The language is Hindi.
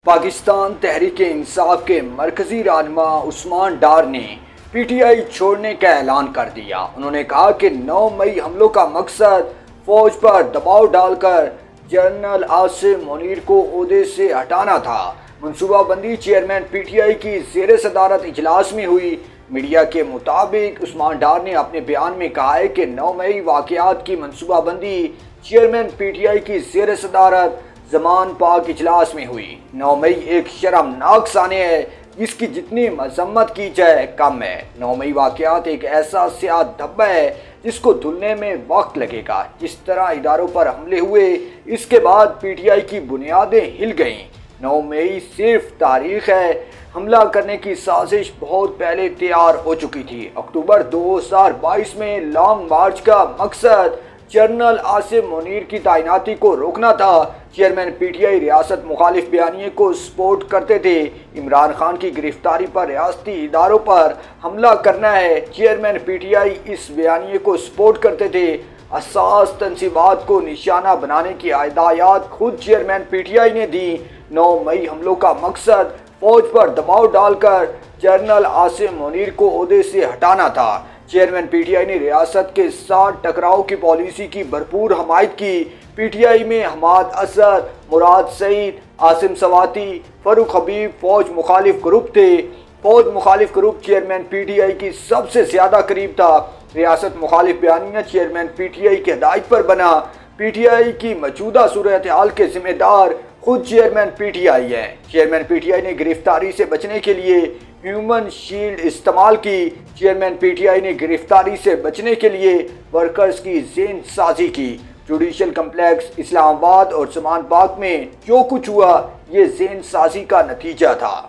पाकिस्तान तहरीक-ए-इंसाफ के मरकजी रहनुमा उस्मान डार ने पीटीआई छोड़ने का ऐलान कर दिया। उन्होंने कहा कि 9 मई हमलों का मकसद फौज पर दबाव डालकर जनरल आसिम मुनीर को ओहदे से हटाना था। मनसूबाबंदी चेयरमैन पीटीआई की ज़ेर सदारत इजलास में हुई। मीडिया के मुताबिक उस्मान डार ने अपने बयान में कहा है कि 9 मई वाक़यात की मनसूबाबंदी चेयरमैन पीटीआई की ज़ेर सदारत ज़मान पाक इजलास में हुई। 9 मई एक शर्मनाक साने है जिसकी जितनी मजम्मत की जाए कम है। 9 मई वाक़यात एक ऐसा स्याह धब्बा है जिसको धुलने में वक्त लगेगा। जिस तरह इदारों पर हमले हुए इसके बाद पीटीआई की बुनियादें हिल गईं। 9 मई सिर्फ तारीख है, हमला करने की साजिश बहुत पहले तैयार हो चुकी थी। अक्टूबर 2022 में लॉन्ग मार्च का मकसद जनरल आसिम मुनीर की तैनाती को रोकना था। चेयरमैन पीटीआई रियासत मुखालिफ बयानिए को सपोर्ट करते थे। इमरान खान की गिरफ्तारी पर रियासती इदारों पर हमला करना है। चेयरमैन पीटीआई इस बयानिए को सपोर्ट करते थे। असास तनसीबात को निशाना बनाने की हिदायत खुद चेयरमैन पीटीआई ने दी। 9 मई हमलों का मकसद फौज पर दबाव डालकर जनरल आसिम मुनीर को ओहदे से हटाना था। चेयरमैन पीटीआई ने रियासत के साथ टकराव की पॉलिसी की भरपूर हमायत की। पीटीआई में हमाद असद, मुराद सईद, आसिम सवाती, फरूक हबीब फौज मुखालिफ ग्रुप थे। फौज मुखालिफ ग्रुप चेयरमैन पीटीआई की सबसे ज़्यादा करीब था। रियासत मुखालिफ बयानिया चेयरमैन पीटीआई की हिदायत पर बना। पीटीआई की मौजूदा सूरत हाल के जिम्मेदार खुद चेयरमैन पीटीआई है। चेयरमैन पीटीआई ने गिरफ्तारी से बचने के लिए ह्यूमन शील्ड इस्तेमाल की। चेयरमैन पीटीआई ने गिरफ्तारी से बचने के लिए वर्कर्स की जेन साजी की। जुडिशल कम्प्लेक्स इस्लामाबाद और ज़मान पाक में जो कुछ हुआ ये जेन साजी का नतीजा था।